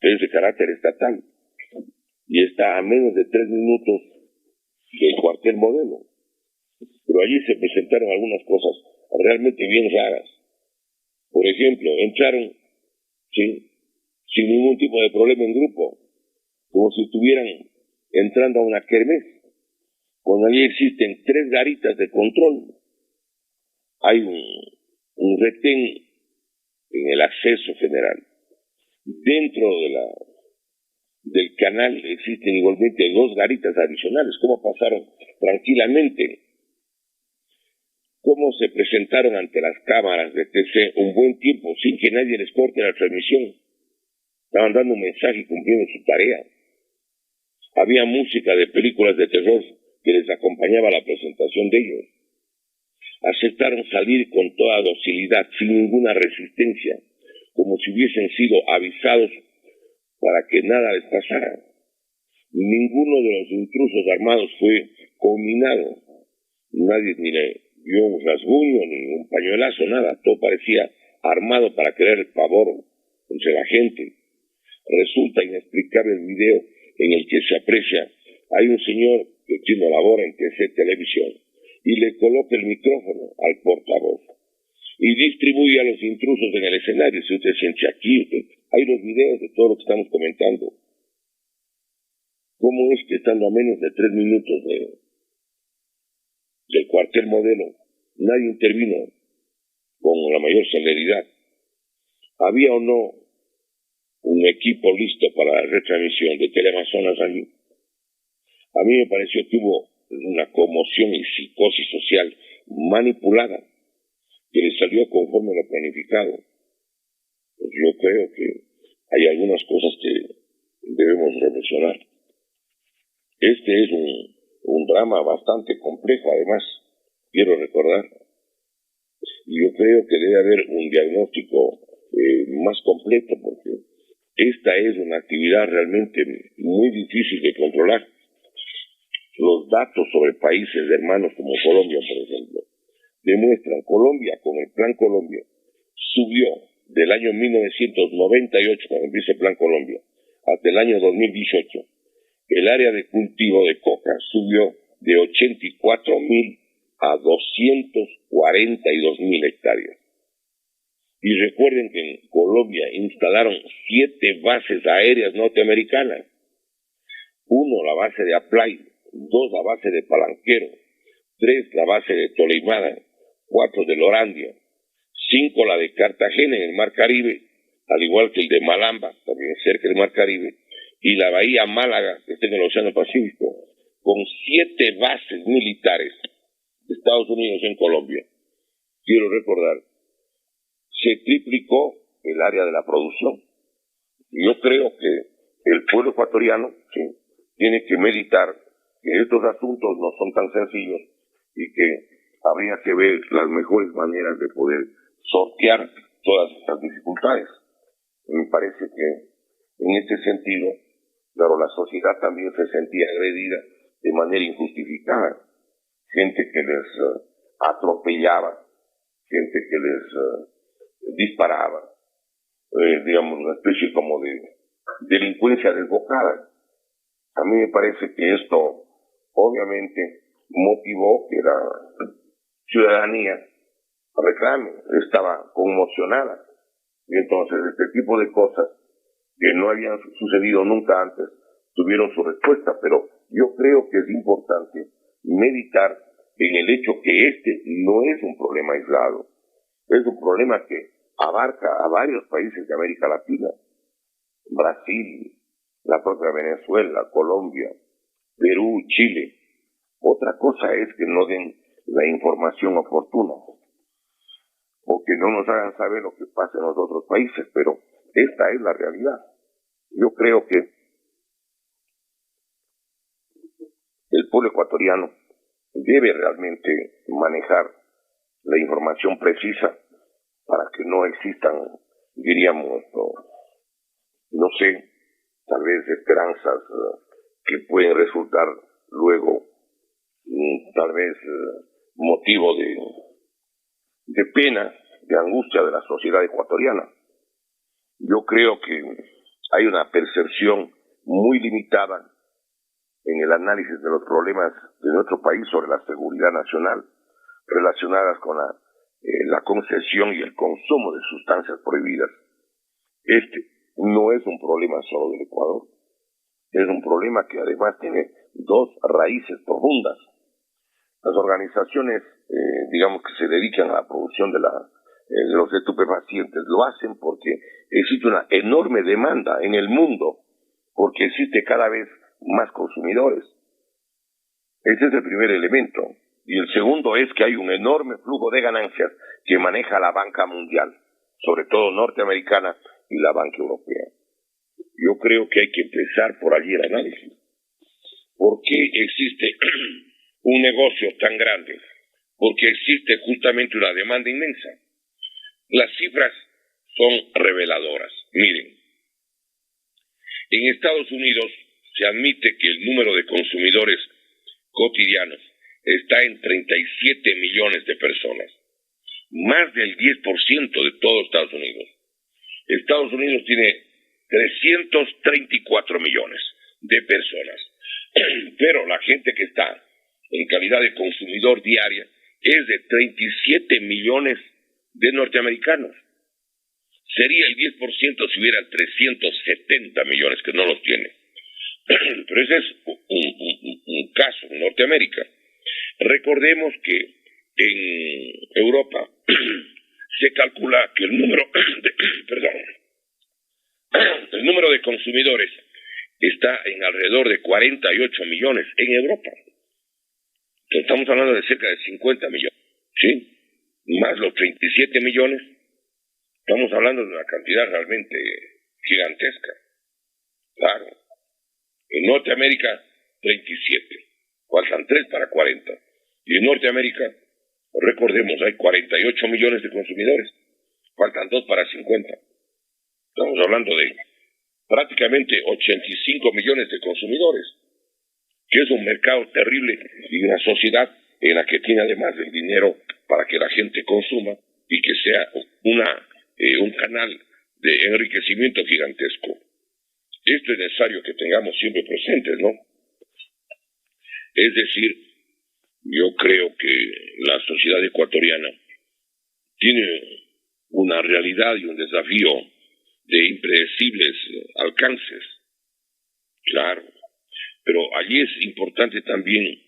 es de carácter estatal y está a menos de 3 minutos del cuartel Modelo. Pero allí se presentaron algunas cosas realmente bien raras. Por ejemplo, entraron, ¿sí?, sin ningún tipo de problema en grupo, como si estuvieran entrando a una kermés, cuando allí existen 3 garitas de control. Hay un retén en el acceso general. Dentro del canal existen igualmente 2 garitas adicionales. ¿Cómo pasaron tranquilamente? ¿Cómo se presentaron ante las cámaras de TC un buen tiempo sin que nadie les corte la transmisión? Estaban dando un mensaje y cumpliendo su tarea. Había música de películas de terror que les acompañaba a la presentación de ellos. Aceptaron salir con toda docilidad, sin ninguna resistencia, como si hubiesen sido avisados para que nada les pasara. Ninguno de los intrusos armados fue combinado. Nadie ni le dio un rasguño, ni un pañuelazo, nada. Todo parecía armado para crear el pavor entre la gente. Resulta inexplicable el video en el que se aprecia. Hay un señor que tiene labor en TC Televisión y le coloca el micrófono al portavoz y distribuye a los intrusos en el escenario. Si usted siente aquí, hay los videos de todo lo que estamos comentando. ¿Cómo es que estando a menos de 3 minutos del cuartel Modelo, nadie intervino con la mayor celeridad? ¿Había o no un equipo listo para la retransmisión de Teleamazonas allí? A mí me pareció que hubo una conmoción y psicosis social manipulada que le salió conforme a lo planificado. Pues yo creo que hay algunas cosas que debemos reflexionar. Este es un drama bastante complejo, además, quiero recordar. Y yo creo que debe haber un diagnóstico más completo, porque esta es una actividad realmente muy difícil de controlar. Los datos sobre países hermanos como Colombia, por ejemplo, demuestran Colombia, con el Plan Colombia, subió del año 1998, cuando empieza el Plan Colombia, hasta el año 2018. El área de cultivo de coca subió de 84.000 a 242.000 hectáreas. Y recuerden que en Colombia instalaron 7 bases aéreas norteamericanas. 1, la base de Aplay; 2, la base de Palanquero; 3, la base de Toleimada; 4, de Lorandia; 5, la de Cartagena en el Mar Caribe, al igual que el de Malamba, también cerca del Mar Caribe, y la bahía Málaga, que está en el Océano Pacífico, con 7 bases militares de Estados Unidos en Colombia. Quiero recordar, se triplicó el área de la producción. Yo creo que el pueblo ecuatoriano, sí, tiene que meditar que estos asuntos no son tan sencillos y que habría que ver las mejores maneras de poder sortear todas estas dificultades. Me parece que en este sentido, claro, la sociedad también se sentía agredida de manera injustificada. Gente que les atropellaba, gente que les disparaba, digamos, una especie como de delincuencia desbocada. A mí me parece que esto obviamente motivó que la ciudadanía reclame, estaba conmocionada. Y entonces este tipo de cosas que no habían sucedido nunca antes tuvieron su respuesta. Pero yo creo que es importante meditar en el hecho que este no es un problema aislado, es un problema que abarca a varios países de América Latina: Brasil, la propia Venezuela, Colombia, Perú, Chile. Otra cosa es que no den la información oportuna o que no nos hagan saber lo que pasa en los otros países, pero esta es la realidad. Yo creo que el pueblo ecuatoriano debe realmente manejar la información precisa para que no existan, diríamos, no sé, tal vez esperanzas que pueden resultar luego tal vez motivo de pena, de angustia de la sociedad ecuatoriana. Yo creo que hay una percepción muy limitada en el análisis de los problemas de nuestro país sobre la seguridad nacional relacionadas con la concesión y el consumo de sustancias prohibidas. Este no es un problema solo del Ecuador, es un problema que además tiene dos raíces profundas. Las organizaciones, digamos, que se dedican a la producción de los estupefacientes, lo hacen porque existe una enorme demanda en el mundo, porque existe cada vez más consumidores. Ese es el primer elemento. Y el segundo es que hay un enorme flujo de ganancias que maneja la banca mundial, sobre todo norteamericana y la banca europea. Yo creo que hay que empezar por allí el análisis. ¿Por qué existe un negocio tan grande? Porque existe justamente una demanda inmensa. Las cifras son reveladoras. Miren, en Estados Unidos se admite que el número de consumidores cotidianos está en 37 millones de personas, más del 10% de todo Estados Unidos. Estados Unidos tiene 334 millones de personas, pero la gente que está en calidad de consumidor diaria es de 37 millones de norteamericanos. Sería el 10% si hubiera 370 millones, que no los tiene. Pero ese es un caso en Norteamérica. Recordemos que en Europa se calcula que el número de consumidores está en alrededor de 48 millones en Europa. Entonces estamos hablando de cerca de 50 millones, ¿sí? Más los 37 millones, estamos hablando de una cantidad realmente gigantesca. Claro. En Norteamérica, 37. Faltan 3 para 40. Y en Norteamérica, recordemos, hay 48 millones de consumidores. Faltan 2 para 50. Estamos hablando de prácticamente 85 millones de consumidores, que es un mercado terrible y una sociedad en la que tiene además el dinero para que la gente consuma y que sea un canal de enriquecimiento gigantesco. Esto es necesario que tengamos siempre presentes, ¿no? Es decir, yo creo que la sociedad ecuatoriana tiene una realidad y un desafío de impredecibles alcances. Claro, pero allí es importante también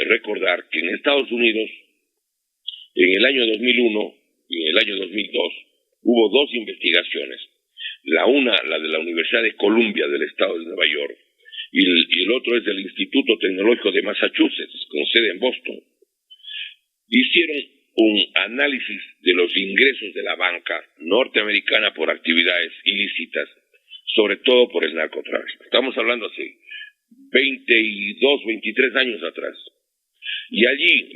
recordar que en Estados Unidos, en el año 2001 y en el año 2002, hubo 2 investigaciones. Una, la de la Universidad de Columbia del estado de Nueva York, y el otro es del Instituto Tecnológico de Massachusetts, con sede en Boston. Hicieron un análisis de los ingresos de la banca norteamericana por actividades ilícitas, sobre todo por el narcotráfico. Estamos hablando hace 22, 23 años atrás. Y allí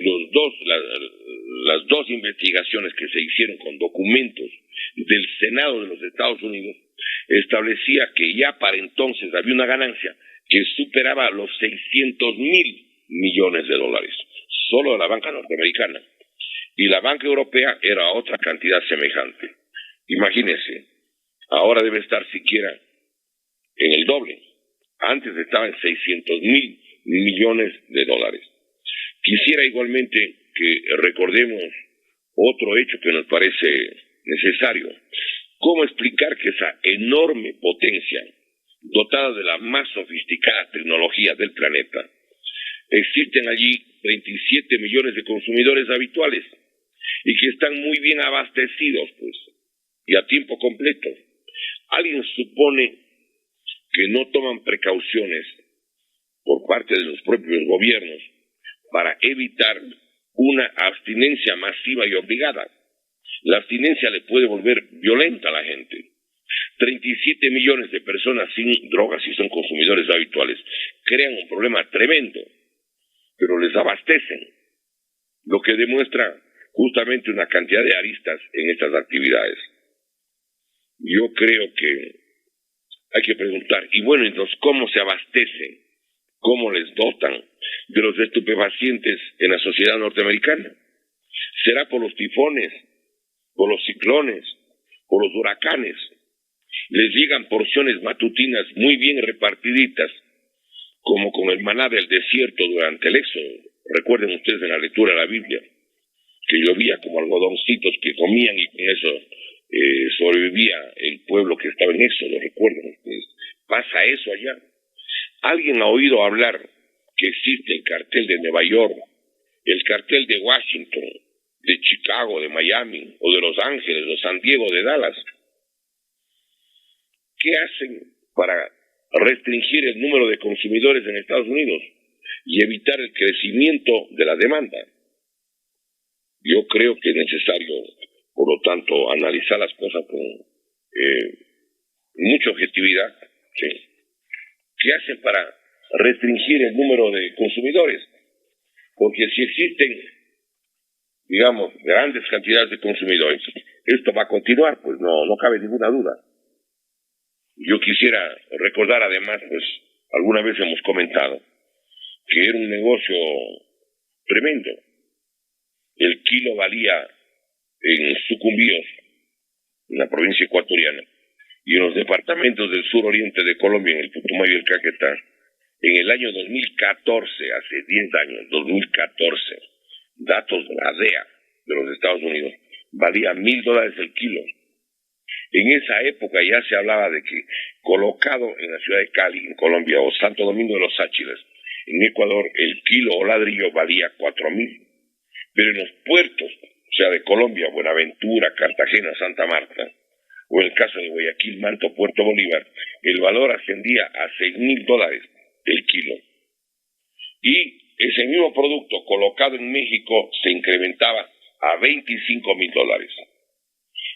las dos investigaciones que se hicieron con documentos del Senado de los Estados Unidos establecía que ya para entonces había una ganancia que superaba los 600.000 millones de dólares, solo de la banca norteamericana. Y la banca europea era otra cantidad semejante. Imagínense, ahora debe estar siquiera en el doble. Antes estaba en 600.000 millones de dólares. Quisiera igualmente que recordemos otro hecho que nos parece necesario. ¿Cómo explicar que esa enorme potencia, dotada de la más sofisticada tecnología del planeta, existen allí 27 millones de consumidores habituales y que están muy bien abastecidos, pues, y a tiempo completo? ¿Alguien supone que no toman precauciones por parte de los propios gobiernos para evitar una abstinencia masiva y obligada? La abstinencia le puede volver violenta a la gente. 37 millones de personas sin drogas y son consumidores habituales crean un problema tremendo, pero les abastecen, lo que demuestra justamente una cantidad de aristas en estas actividades. Yo creo que hay que preguntar, y bueno, entonces, ¿cómo se abastecen? ¿Cómo les dotan de los estupefacientes en la sociedad norteamericana? ¿Será por los tifones, por los ciclones, por los huracanes? les llegan porciones matutinas muy bien repartiditas, como con el maná del desierto durante el éxodo. Recuerden ustedes en la lectura de la Biblia, que llovía como algodoncitos que comían y con eso sobrevivía el pueblo que estaba en éxodo. Recuerden ustedes, pasa eso allá. ¿Alguien ha oído hablar que existe el cartel de Nueva York, el cartel de Washington, de Chicago, de Miami, o de Los Ángeles, de San Diego, de Dallas? ¿Qué hacen para restringir el número de consumidores en Estados Unidos y evitar el crecimiento de la demanda? Yo creo que es necesario, por lo tanto, analizar las cosas con mucha objetividad. ¿Sí? ¿Qué hacen para restringir el número de consumidores? Porque si existen, digamos, grandes cantidades de consumidores, esto va a continuar, pues no cabe ninguna duda. Yo quisiera recordar además, pues alguna vez hemos comentado, que era un negocio tremendo. El kilo valía en Sucumbíos, en la provincia ecuatoriana, y en los departamentos del suroriente de Colombia, en el Putumayo y el Caquetá, en el año 2014, hace 10 años, 2014, datos de la DEA de los Estados Unidos, valía $1,000 el kilo. En esa época ya se hablaba de que colocado en la ciudad de Cali, en Colombia, o Santo Domingo de los Áchilas, en Ecuador, el kilo o ladrillo valía 4,000. Pero en los puertos, o sea, de Colombia, Buenaventura, Cartagena, Santa Marta, o en el caso de Guayaquil, Manto, Puerto Bolívar, el valor ascendía a $6,000 el kilo. Y ese mismo producto colocado en México se incrementaba a $25,000.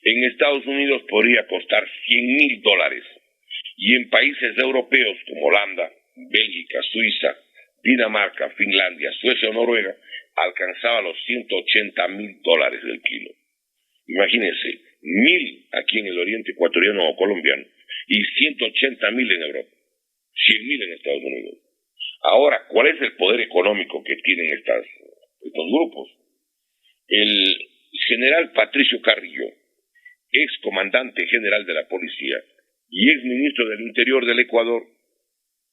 En Estados Unidos podría costar $100,000 y en países europeos como Holanda, Bélgica, Suiza, Dinamarca, Finlandia, Suecia o Noruega alcanzaba los $180,000 del kilo. Imagínense, 1,000 aquí en el oriente ecuatoriano o colombiano y 180,000 en Europa, 100,000 en Estados Unidos. Ahora, ¿cuál es el poder económico que tienen estos grupos? El general Patricio Carrillo, ex comandante general de la policía y ex ministro del Interior del Ecuador,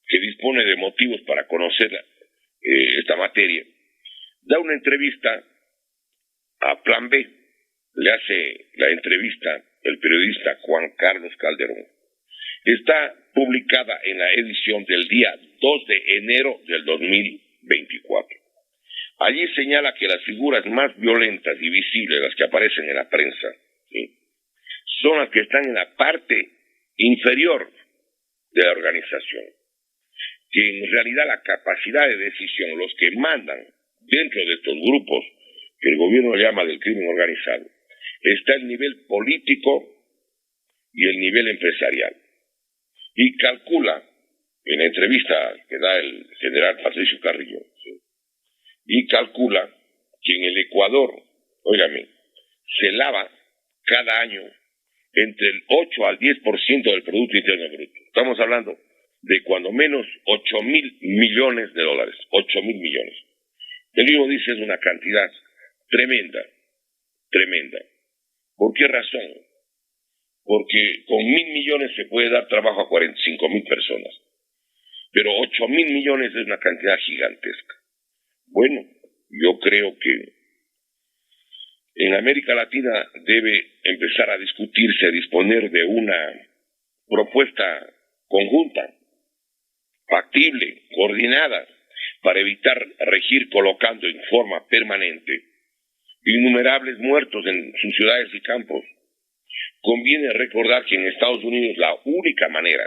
que dispone de motivos para conocer esta materia, da una entrevista a Plan B. Le hace la entrevista el periodista Juan Carlos Calderón. Está publicada en la edición del día 2 de enero del 2024. Allí señala que las figuras más violentas y visibles, las que aparecen en la prensa, ¿sí?, son las que están en la parte inferior de la organización, que en realidad la capacidad de decisión, los que mandan dentro de estos grupos, que el gobierno llama del crimen organizado, está el nivel político y el nivel empresarial. Y calcula, en la entrevista que da el general Patricio Carrillo, ¿sí?, y calcula que en el Ecuador, óigame, se lava cada año entre el 8 al 10% del Producto Interno Bruto. Estamos hablando de cuando menos 8,000 millones de dólares, 8,000 millones. El mismo dice es una cantidad tremenda, tremenda. ¿Por qué razón? Porque con 1,000 millones se puede dar trabajo a 45,000 personas, pero 8,000 millones es una cantidad gigantesca. Bueno, yo creo que en América Latina debe empezar a discutirse, a disponer de una propuesta conjunta, factible, coordinada, para evitar regir colocando en forma permanente innumerables muertos en sus ciudades y campos. Conviene recordar que en Estados Unidos la única manera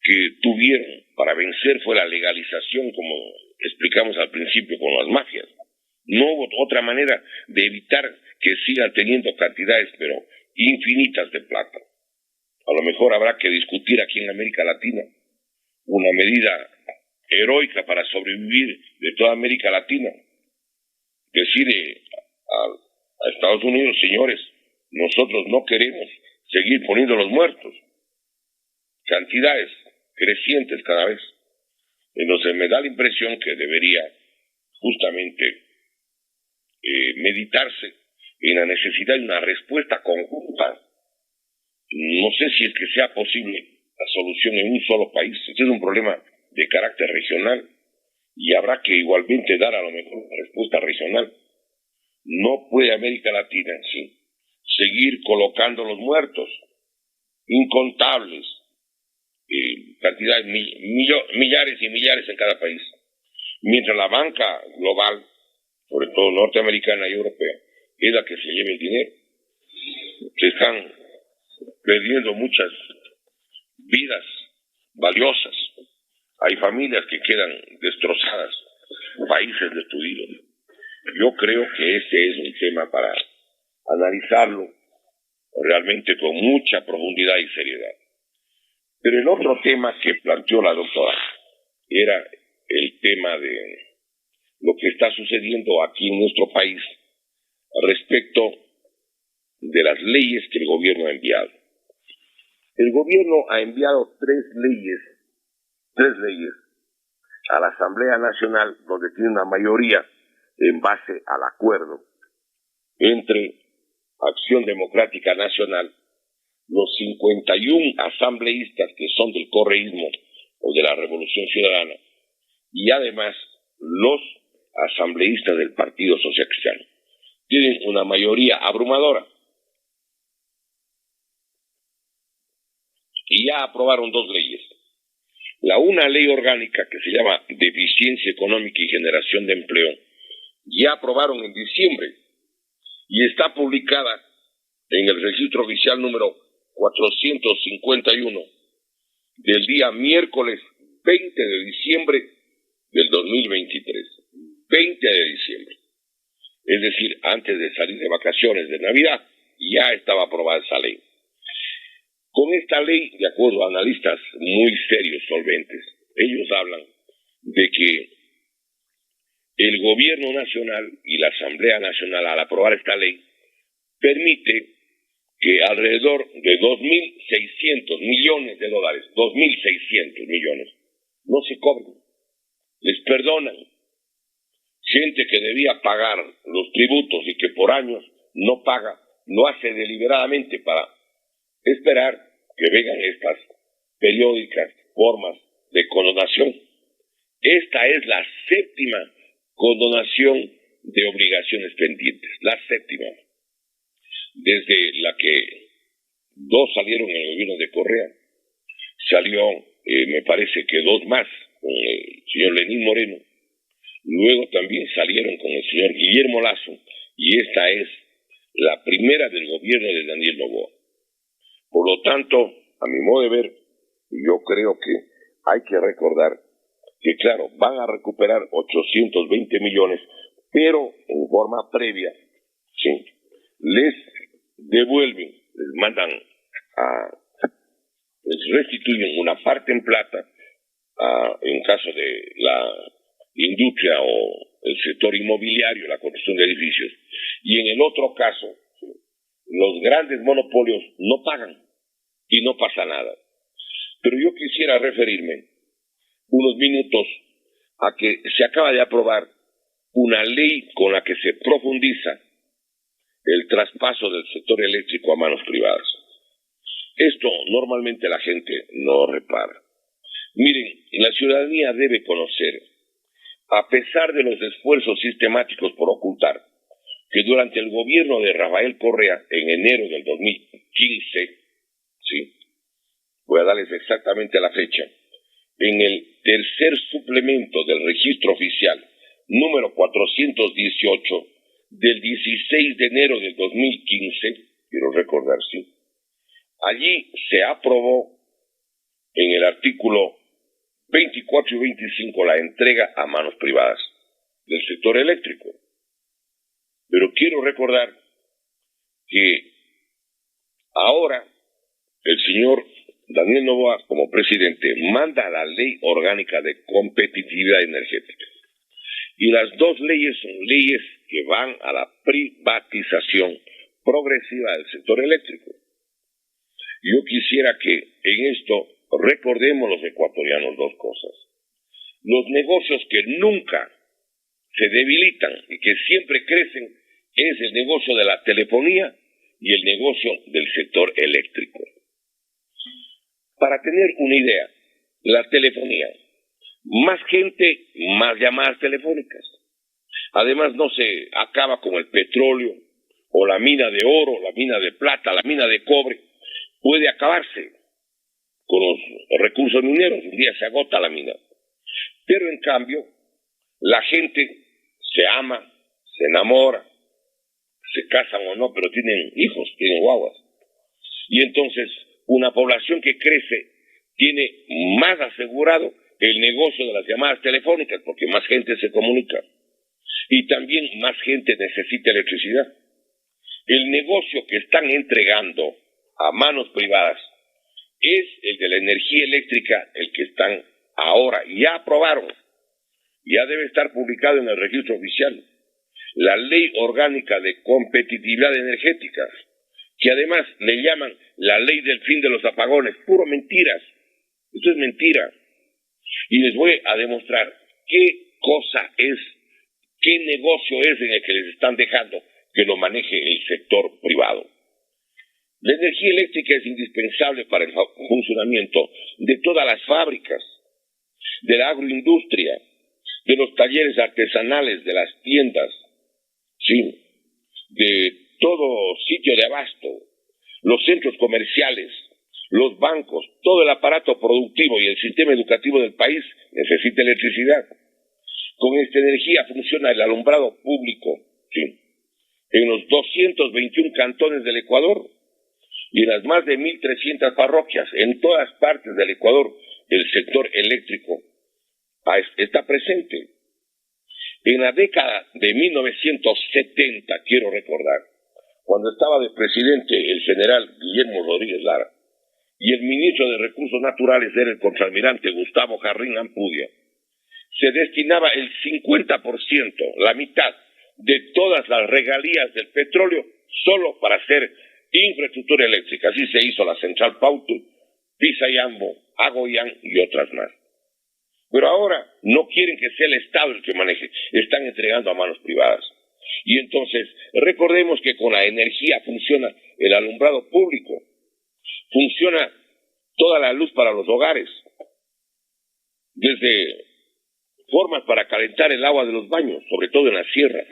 que tuvieron para vencer fue la legalización, como explicamos al principio con las mafias. No hubo otra manera de evitar que sigan teniendo cantidades, pero infinitas de plata. A lo mejor habrá que discutir aquí en América Latina una medida heroica para sobrevivir de toda América Latina. Decirle a Estados Unidos, señores, nosotros no queremos seguir poniendo los muertos. Cantidades crecientes cada vez. Entonces me da la impresión que debería justamente meditarse en la necesidad de una respuesta conjunta No sé si es que sea posible la solución en un solo país. Este es un problema de carácter regional y habrá que igualmente dar a lo mejor una respuesta regional. No puede América Latina sí seguir colocando los muertos, incontables, cantidades, millares y millares en cada país, mientras la banca global, sobre todo norteamericana y europea, es la que se lleva el dinero. Se están perdiendo muchas vidas valiosas. Hay familias que quedan destrozadas, países destruidos. Yo creo que este es un tema para analizarlo realmente con mucha profundidad y seriedad. Pero el otro tema que planteó la doctora era el tema de lo que está sucediendo aquí en nuestro país respecto de las leyes que el gobierno ha enviado. El gobierno ha enviado tres leyes a la Asamblea Nacional, donde tiene una mayoría en base al acuerdo entre Acción Democrática Nacional, los 51 asambleístas que son del correísmo o de la Revolución Ciudadana, y además los asambleístas del Partido Social Cristiano. Tienen una mayoría abrumadora. Y ya aprobaron dos leyes. Una ley orgánica que se llama de Eficiencia Económica y Generación de Empleo, ya aprobaron en diciembre y está publicada en el registro oficial número 451 del día miércoles 20 de diciembre del 2023. 20 de diciembre. Es decir, antes de salir de vacaciones de Navidad, ya estaba aprobada esa ley. Con esta ley, de acuerdo a analistas muy serios, solventes, ellos hablan de que el gobierno nacional y la Asamblea Nacional, al aprobar esta ley, permite que alrededor de 2.600 millones de dólares, 2.600 millones, no se cobren, les perdonan. Gente que debía pagar los tributos y que por años no paga, lo hace deliberadamente para esperar que vengan estas periódicas formas de condonación. Esta es la séptima condonación de obligaciones pendientes, la séptima. Desde la que dos salieron en el gobierno de Correa, salió, me parece que dos más, con el señor Lenín Moreno, luego también salieron con el señor Guillermo Lasso, y esta es la primera del gobierno de Daniel Noboa. Por lo tanto, a mi modo de ver, yo creo que hay que recordar que, claro, van a recuperar 820 millones, pero en forma previa, sí, les devuelven, les mandan les restituyen una parte en plata, en caso de la industria o el sector inmobiliario, la construcción de edificios, y en el otro caso, sí, los grandes monopolios no pagan y no pasa nada. Pero yo quisiera referirme unos minutos a que se acaba de aprobar una ley con la que se profundiza el traspaso del sector eléctrico a manos privadas. Esto normalmente la gente no repara. Miren, la ciudadanía debe conocer, a pesar de los esfuerzos sistemáticos por ocultar, que durante el gobierno de Rafael Correa, en enero del 2015, ¿sí?, voy a darles exactamente la fecha, en el tercer suplemento del registro oficial, número 418, del 16 de enero del 2015, quiero recordar, sí, allí se aprobó en el artículo 24 y 25 la entrega a manos privadas del sector eléctrico. Pero quiero recordar que ahora el señor Daniel Noboa, como presidente, manda la ley orgánica de competitividad energética. Y las dos leyes son leyes que van a la privatización progresiva del sector eléctrico. Yo quisiera que en esto recordemos los ecuatorianos dos cosas. Los negocios que nunca se debilitan y que siempre crecen es el negocio de la telefonía y el negocio del sector eléctrico. Para tener una idea, la telefonía, más gente, más llamadas telefónicas. Además no se acaba con el petróleo, o la mina de oro, la mina de plata, la mina de cobre. Puede acabarse con los recursos mineros, un día se agota la mina. Pero en cambio, la gente se ama, se enamora, se casan o no, pero tienen hijos, tienen guaguas. Y entonces, una población que crece tiene más asegurado el negocio de las llamadas telefónicas, porque más gente se comunica. Y también más gente necesita electricidad. El negocio que están entregando a manos privadas es el de la energía eléctrica, el que están ahora, ya aprobaron, ya debe estar publicado en el registro oficial, la Ley Orgánica de Competitividad Energética, que además le llaman la Ley del Fin de los Apagones. Puro mentiras, esto es mentira. Y les voy a demostrar qué cosa es, qué negocio es en el que les están dejando que lo maneje el sector privado. La energía eléctrica es indispensable para el funcionamiento de todas las fábricas, de la agroindustria, de los talleres artesanales, de las tiendas, sí, de todo sitio de abasto, los centros comerciales, los bancos, todo el aparato productivo y el sistema educativo del país necesita electricidad. Con esta energía funciona el alumbrado público, sí, en los 221 cantones del Ecuador y en las más de 1.300 parroquias. En todas partes del Ecuador el sector eléctrico está presente. En la década de 1970, quiero recordar, cuando estaba de presidente el general Guillermo Rodríguez Lara y el ministro de Recursos Naturales era el contraalmirante Gustavo Jarrín Ampudia, se destinaba el 50%, la mitad, de todas las regalías del petróleo solo para hacer infraestructura eléctrica. Así se hizo la Central Pautu, Pisayambo, Agoyán y otras más. Pero ahora no quieren que sea el Estado el que maneje, están entregando a manos privadas. Y entonces, recordemos que con la energía funciona el alumbrado público, funciona toda la luz para los hogares, desde formas para calentar el agua de los baños, sobre todo en la sierra,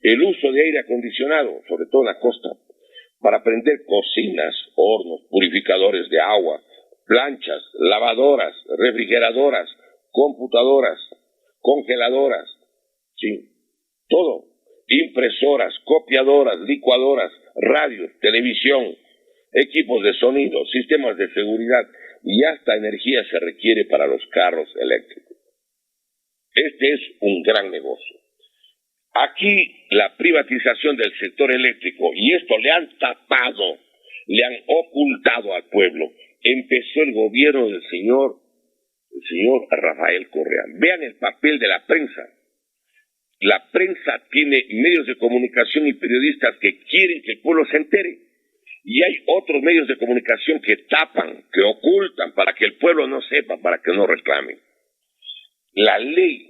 el uso de aire acondicionado, sobre todo en la costa, para prender cocinas, hornos, purificadores de agua, planchas, lavadoras, refrigeradoras, computadoras, congeladoras, sí, todo, impresoras, copiadoras, licuadoras, radios, televisión, equipos de sonido, sistemas de seguridad y hasta energía se requiere para los carros eléctricos. Este es un gran negocio. Aquí la privatización del sector eléctrico, y esto le han tapado, le han ocultado al pueblo, empezó el gobierno del señor Rafael Correa. Vean el papel de la prensa. La prensa tiene medios de comunicación y periodistas que quieren que el pueblo se entere. Y hay otros medios de comunicación que tapan, que ocultan para que el pueblo no sepa, para que no reclame. La Ley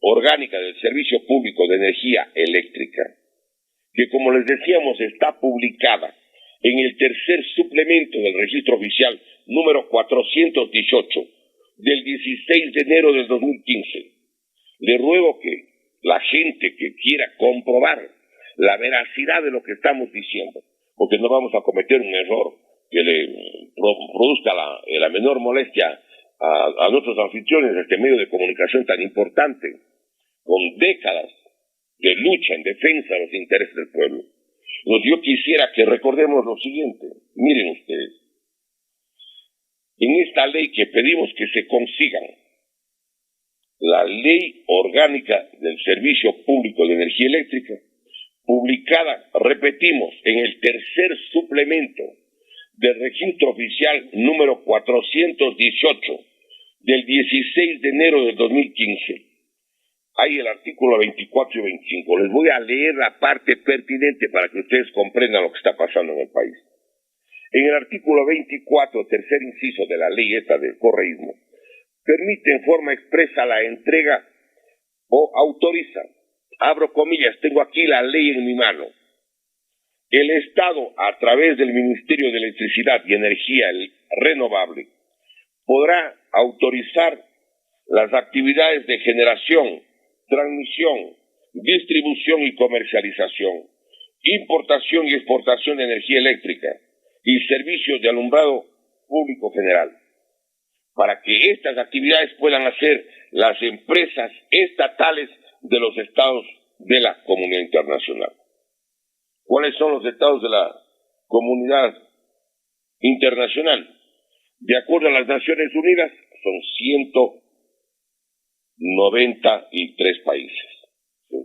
Orgánica del Servicio Público de Energía Eléctrica, que como les decíamos está publicada en el tercer suplemento del registro oficial número 418 del 16 de enero del 2015. Le ruego que la gente que quiera comprobar la veracidad de lo que estamos diciendo, porque no vamos a cometer un error que le produzca la menor molestia a nuestros anfitriones de este medio de comunicación tan importante, con décadas de lucha en defensa de los intereses del pueblo. Entonces yo quisiera que recordemos lo siguiente. Miren ustedes, en esta ley que pedimos que se consigan, la Ley Orgánica del Servicio Público de Energía Eléctrica, publicada, repetimos, en el tercer suplemento del registro oficial número 418 del 16 de enero del 2015. Hay el artículo 24 y 25. Les voy a leer la parte pertinente para que ustedes comprendan lo que está pasando en el país. En el artículo 24, tercer inciso de la ley esta del correísmo, permite en forma expresa la entrega o autoriza, abro comillas, tengo aquí la ley en mi mano. El Estado, a través del Ministerio de Electricidad y Energía renovable podrá autorizar las actividades de generación, transmisión, distribución y comercialización, importación y exportación de energía eléctrica y servicios de alumbrado público general, para que estas actividades puedan hacer las empresas estatales de los estados de la comunidad internacional. ¿Cuáles son los estados de la comunidad internacional? De acuerdo a las Naciones Unidas, son 193 países. ¿Sí?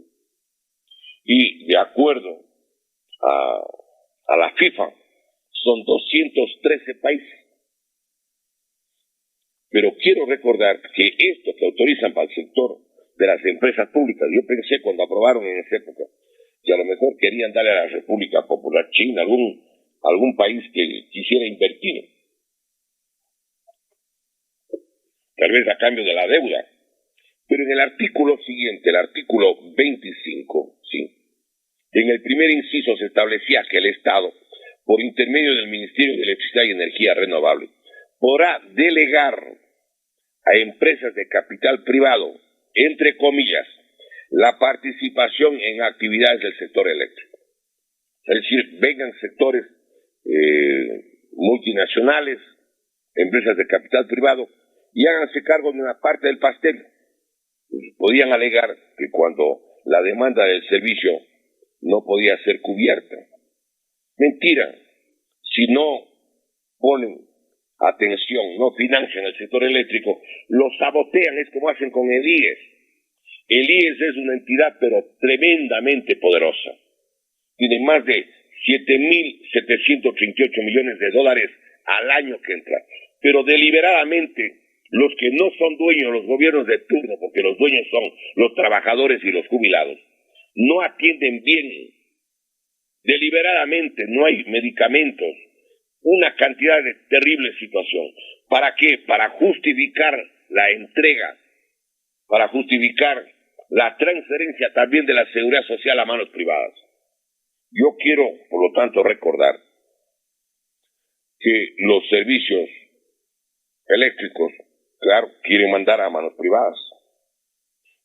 Y de acuerdo a la FIFA, son 213 países. Pero quiero recordar que esto que autorizan para el sector de las empresas públicas, yo pensé cuando aprobaron en esa época, que a lo mejor querían darle a la República Popular China, algún país que quisiera invertir, tal vez a cambio de la deuda. Pero en el artículo siguiente, el artículo 25, ¿sí?, en el primer inciso se establecía que el Estado, por intermedio del Ministerio de Electricidad y Energía Renovable, podrá delegar a empresas de capital privado, entre comillas, la participación en actividades del sector eléctrico. Es decir, vengan sectores multinacionales, empresas de capital privado, y háganse cargo de una parte del pastel. Pues podían alegar que cuando la demanda del servicio no podía ser cubierta. Mentira. Si no ponen atención, no financian el sector eléctrico, lo sabotean, es como hacen con el IES. El IES es una entidad pero tremendamente poderosa. Tiene más de 7.738 millones de dólares al año que entra. Pero deliberadamente, los que no son dueños, los gobiernos de turno, porque los dueños son los trabajadores y los jubilados, no atienden bien. Deliberadamente no hay medicamentos, una cantidad de terrible situación. ¿Para qué? Para justificar la entrega, para justificar la transferencia también de la seguridad social a manos privadas. Yo quiero, por lo tanto, recordar que los servicios eléctricos, claro, quieren mandar a manos privadas.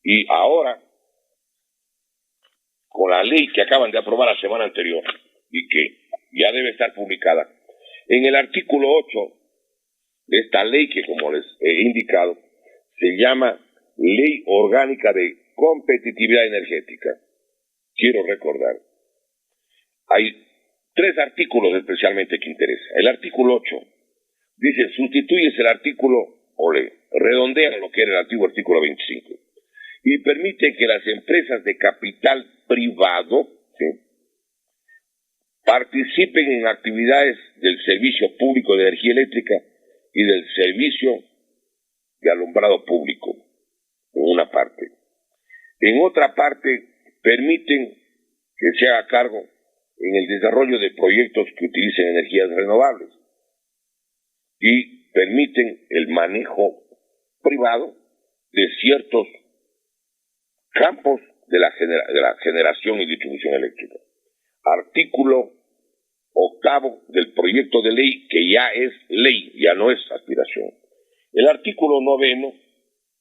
Y ahora, con la ley que acaban de aprobar la semana anterior y que ya debe estar publicada, en el artículo 8 de esta ley que, como les he indicado, se llama Ley Orgánica de Competitividad Energética. Quiero recordar, hay 3 artículos especialmente que interesan. El artículo 8 dice, sustituyes el artículo, o le redondean lo que era el antiguo artículo 25, y permite que las empresas de capital privado, ¿sí?, participen en actividades del servicio público de energía eléctrica y del servicio de alumbrado público, en una parte. En otra parte, permiten que se haga cargo en el desarrollo de proyectos que utilicen energías renovables y permiten el manejo privado de ciertos campos de la generación y distribución eléctrica. Artículo 8 del proyecto de ley, que ya es ley, ya no es aspiración. El artículo 9,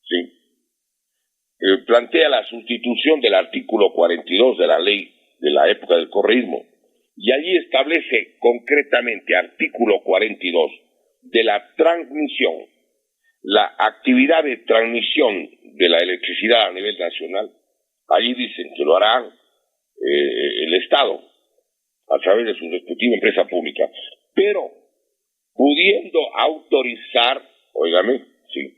¿sí?, plantea la sustitución del artículo 42 de la ley de la época del correísmo, y allí establece concretamente, artículo 42, de la transmisión, la actividad de transmisión de la electricidad a nivel nacional. Allí dicen que lo hará el Estado a través de su respectiva empresa pública, pero pudiendo autorizar, óigame, sí,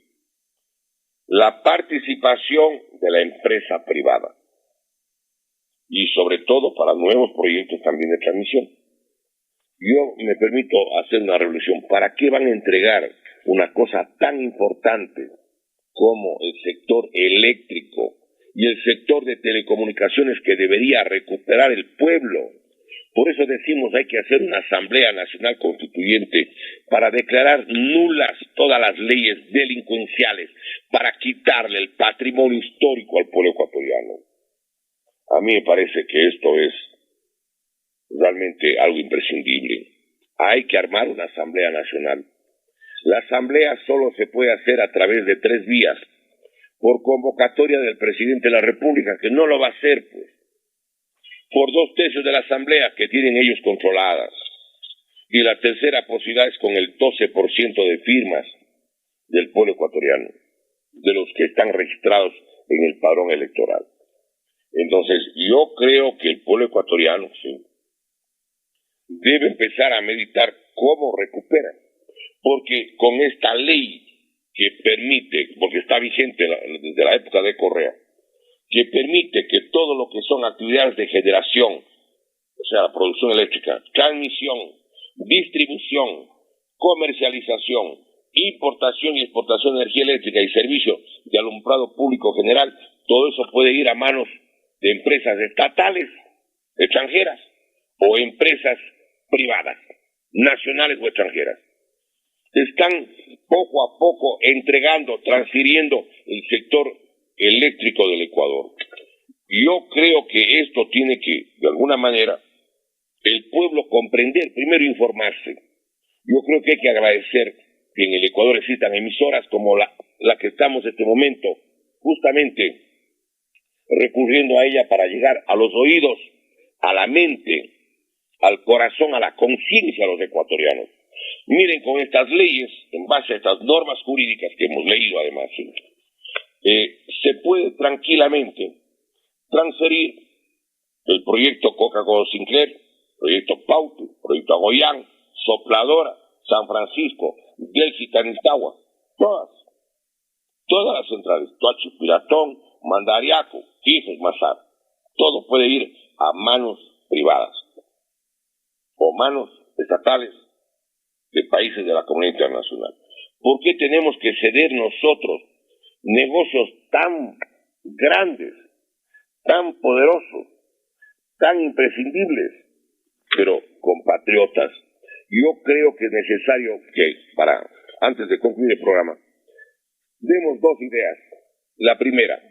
la participación de la empresa privada y sobre todo para nuevos proyectos también de transmisión. Yo me permito hacer una reflexión. ¿Para qué van a entregar una cosa tan importante como el sector eléctrico y el sector de telecomunicaciones que debería recuperar el pueblo? Por eso decimos, hay que hacer una Asamblea Nacional Constituyente para declarar nulas todas las leyes delincuenciales, para quitarle el patrimonio histórico al pueblo ecuatoriano. A mí me parece que esto es realmente algo imprescindible. Hay que armar una Asamblea Nacional La asamblea solo se puede hacer a través de 3 vías, por convocatoria del presidente de la República, que no lo va a hacer, pues, por 2/3 de la asamblea que tienen ellos controladas, y la tercera posibilidad es con el 12% de firmas del pueblo ecuatoriano, de los que están registrados en el padrón electoral. Entonces, yo creo que el pueblo ecuatoriano, sí, debe empezar a meditar cómo recupera, porque con esta ley que permite, porque está vigente desde la época de Correa, que permite que todo lo que son actividades de generación, o sea, la producción eléctrica, transmisión, distribución, comercialización, importación y exportación de energía eléctrica y servicios de alumbrado público general, todo eso puede ir a manos de empresas estatales, extranjeras, o empresas privadas, nacionales o extranjeras. Están poco a poco entregando, transfiriendo el sector eléctrico del Ecuador. Yo creo que esto tiene que, de alguna manera, el pueblo comprender, primero informarse. Yo creo que hay que agradecer que en el Ecuador existan emisoras como la que estamos en este momento, justamente recurriendo a ella para llegar a los oídos, a la mente, al corazón, a la conciencia de los ecuatorianos. Miren, con estas leyes, en base a estas normas jurídicas que hemos leído además, se puede tranquilamente transferir el proyecto Coca-Cola Sinclair, proyecto Paute, proyecto Agoyán, Sopladora, San Francisco, Delgi, Tanistagua, todas las centrales, Toachi, Piratón, Mandariaco, Quijos, Mazar, todo puede ir a manos privadas o manos estatales de países de la comunidad internacional. ¿Por qué tenemos que ceder nosotros negocios tan grandes, tan poderosos, tan imprescindibles, pero compatriotas? Yo creo que es necesario que, antes de concluir el programa, demos 2 ideas. La primera,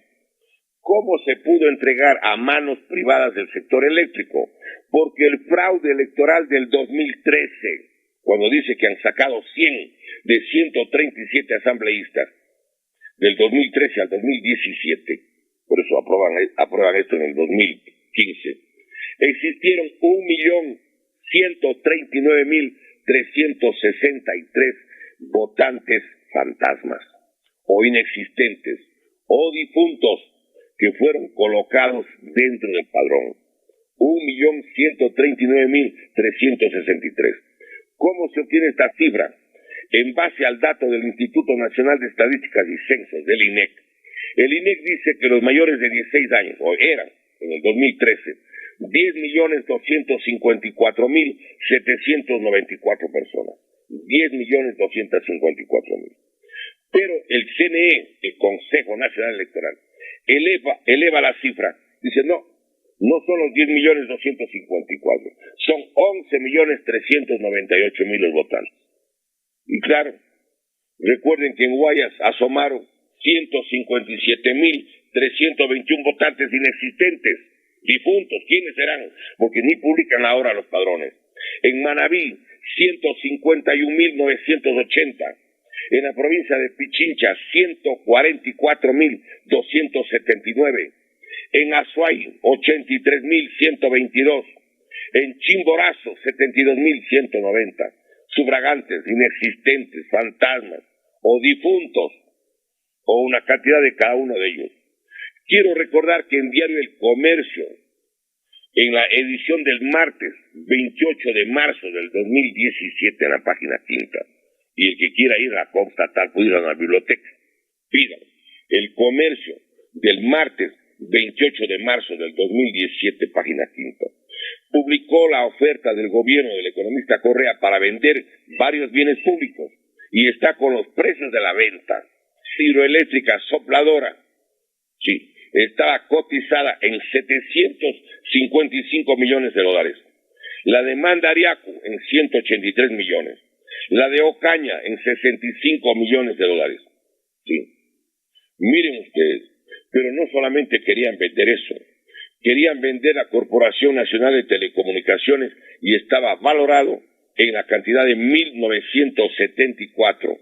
¿cómo se pudo entregar a manos privadas del sector eléctrico? Porque el fraude electoral del 2013, cuando dice que han sacado 100 de 137 asambleístas, del 2013 al 2017, por eso aprueban esto en el 2015, existieron 1.139.363 votantes fantasmas, o inexistentes, o difuntos, que fueron colocados dentro del padrón. 1.139.363. ¿Cómo se obtiene esta cifra? En base al dato del Instituto Nacional de Estadísticas y Censos, del INEC. El INEC dice que los mayores de 16 años, o eran en el 2013, 10.254.794 personas. 10.254.000. Pero el CNE, el Consejo Nacional Electoral, eleva la cifra. Dice, no son los 10.254.000, son 11.398.000 los votantes. Y claro, recuerden que en Guayas asomaron 157.321 votantes inexistentes, difuntos. ¿Quiénes serán? Porque ni publican ahora los padrones. En Manabí, 151.980. En la provincia de Pichincha, 144.279. En Azuay, 83.122. En Chimborazo, 72.190. Sufragantes, inexistentes, fantasmas o difuntos, o una cantidad de cada uno de ellos. Quiero recordar que en Diario El Comercio, en la edición del martes 28 de marzo del 2017, en la página 5, y el que quiera ir a constatar puede ir a la biblioteca, pidan El Comercio del martes 28 de marzo del 2017, página 5, publicó la oferta del gobierno del economista Correa para vender varios bienes públicos, y está con los precios de la venta. Hidroeléctrica Sopladora, sí, estaba cotizada en $755 millones. La de Mandariaco en 183 millones. La de Ocaña en $65 millones. Sí. Miren ustedes, pero no solamente querían vender eso, querían vender la Corporación Nacional de Telecomunicaciones, y estaba valorado en la cantidad de 1.974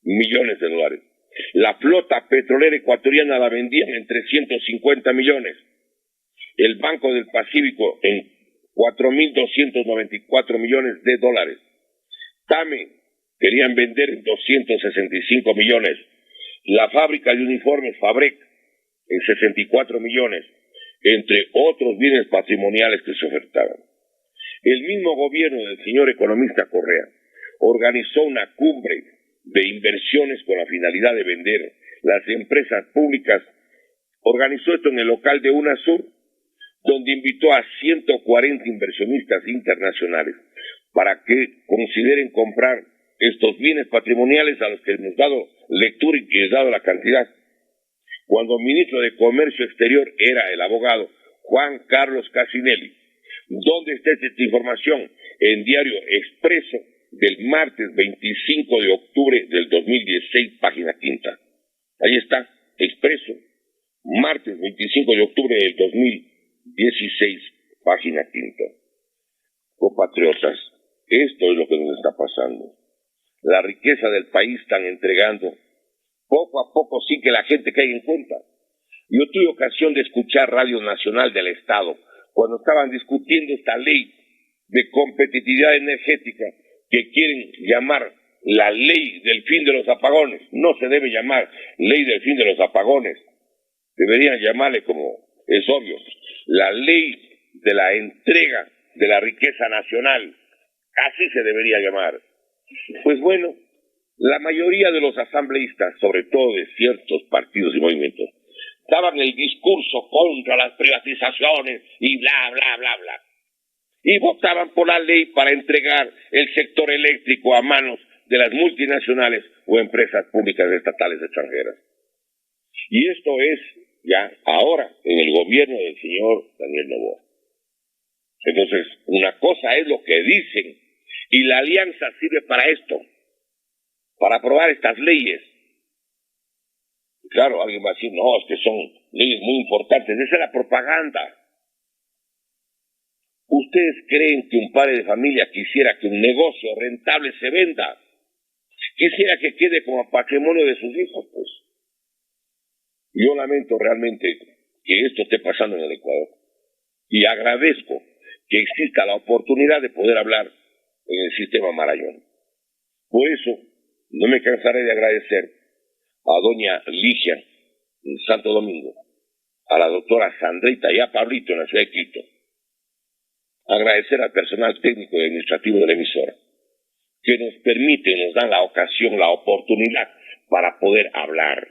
millones de dólares. La flota petrolera ecuatoriana la vendían en 350 millones. El Banco del Pacífico en 4.294 millones de dólares. TAME querían vender en 265 millones. La fábrica de uniformes Fabrec en 64 millones, entre otros bienes patrimoniales que se ofertaban. El mismo gobierno del señor economista Correa organizó una cumbre de inversiones con la finalidad de vender. Las empresas públicas organizó esto en el local de UNASUR, donde invitó a 140 inversionistas internacionales para que consideren comprar estos bienes patrimoniales a los que hemos dado lectura y que he dado la cantidad. Cuando el ministro de Comercio Exterior era el abogado Juan Carlos Casinelli. ¿Dónde está esta información? En Diario Expreso del martes 25 de octubre del 2016, página quinta. Ahí está, Expreso, martes 25 de octubre del 2016, página quinta. Compatriotas, esto es lo que nos está pasando. La riqueza del país están entregando poco a poco sin que la gente caiga en cuenta. Yo tuve ocasión de escuchar Radio Nacional del Estado cuando estaban discutiendo esta ley de competitividad energética que quieren llamar la ley del fin de los apagones. No se debe llamar ley del fin de los apagones. Deberían llamarle, como es obvio, la ley de la entrega de la riqueza nacional. Así se debería llamar. Pues bueno, la mayoría de los asambleístas, sobre todo de ciertos partidos y movimientos, daban el discurso contra las privatizaciones y bla, bla, bla, bla. Y votaban por la ley para entregar el sector eléctrico a manos de las multinacionales o empresas públicas estatales extranjeras. Y esto es ya ahora en el gobierno del señor Daniel Noboa. Entonces, una cosa es lo que dicen, y la alianza sirve para esto, para aprobar estas leyes. Claro, alguien va a decir, no, es que son leyes muy importantes. Esa es la propaganda. ¿Ustedes creen que un padre de familia quisiera que un negocio rentable se venda? Quisiera que quede como patrimonio de sus hijos, pues. Yo lamento realmente que esto esté pasando en el Ecuador. Y agradezco que exista la oportunidad de poder hablar en el sistema Marañón. Por eso, no me cansaré de agradecer a doña Ligia en Santo Domingo, a la doctora Sandrita y a Pablito en la ciudad de Quito. Agradecer al personal técnico y administrativo de la emisora, que nos permite, nos dan la ocasión, la oportunidad para poder hablar,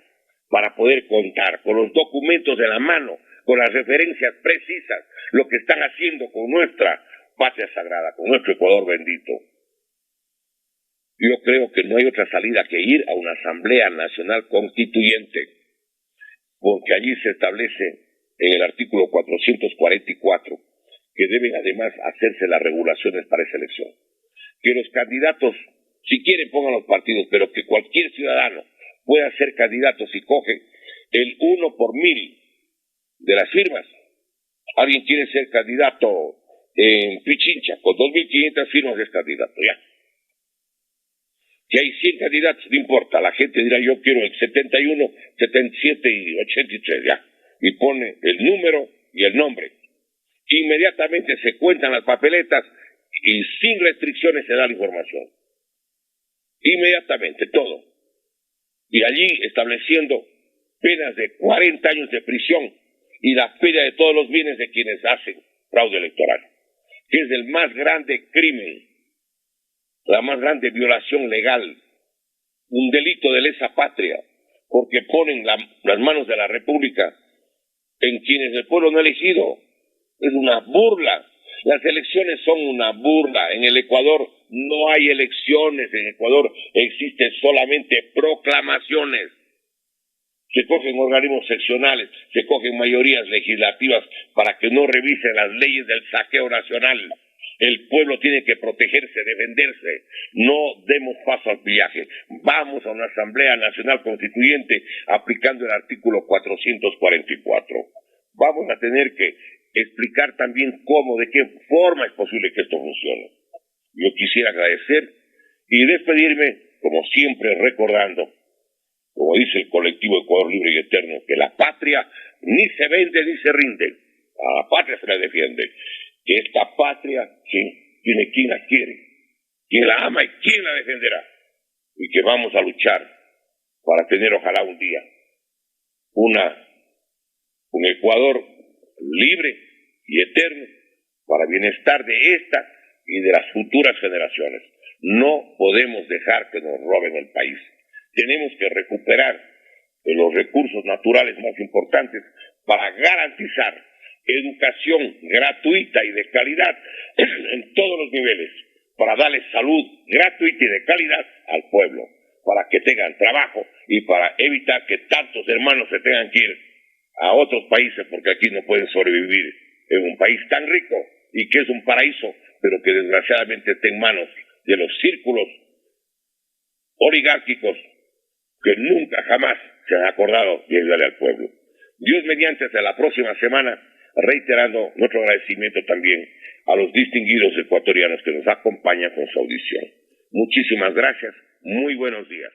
para poder contar con los documentos de la mano, con las referencias precisas, lo que están haciendo con nuestra patria sagrada, con nuestro Ecuador bendito. Yo creo que no hay otra salida que ir a una Asamblea Nacional Constituyente, porque allí se establece en el artículo 444 que deben además hacerse las regulaciones para esa elección. Que los candidatos, si quieren pongan los partidos, pero que cualquier ciudadano pueda ser candidato si coge el 1 por 1000 de las firmas. Alguien quiere ser candidato en Pichincha, con 2.500 firmas es candidato, ya. Si hay 100 candidatos, no importa, la gente dirá yo quiero el 71, 77 y 83, ya. Y pone el número y el nombre. Inmediatamente se cuentan las papeletas y sin restricciones se da la información. Inmediatamente, todo. Y allí estableciendo penas de 40 años de prisión y la pérdida de todos los bienes de quienes hacen fraude electoral, que es el más grande crimen, la más grande violación legal, un delito de lesa patria, porque ponen las manos de la República en quienes el pueblo no ha elegido. Es una burla. Las elecciones son una burla. En el Ecuador no hay elecciones. En Ecuador existen solamente proclamaciones. Se cogen organismos seccionales, se cogen mayorías legislativas para que no revisen las leyes del saqueo nacional. El pueblo tiene que protegerse, defenderse. No demos paso al pillaje. Vamos a una Asamblea Nacional Constituyente aplicando el artículo 444. Vamos a tener que explicar también cómo, de qué forma es posible que esto funcione. Yo quisiera agradecer y despedirme como siempre recordando, como dice el colectivo Ecuador Libre y Eterno, que la patria ni se vende ni se rinde, a la patria se la defiende, que esta patria tiene quien la quiere, quien la ama y quien la defenderá, y que vamos a luchar para tener ojalá un día un Ecuador libre y eterno para bienestar de esta y de las futuras generaciones. No podemos dejar que nos roben el país. Tenemos que recuperar los recursos naturales más importantes para garantizar educación gratuita y de calidad en todos los niveles, para darle salud gratuita y de calidad al pueblo, para que tengan trabajo y para evitar que tantos hermanos se tengan que ir a otros países porque aquí no pueden sobrevivir en un país tan rico y que es un paraíso, pero que desgraciadamente está en manos de los círculos oligárquicos que nunca jamás se han acordado de ayudarle al pueblo. Dios mediante, hasta la próxima semana, reiterando nuestro agradecimiento también a los distinguidos ecuatorianos que nos acompañan con su audición. Muchísimas gracias, muy buenos días.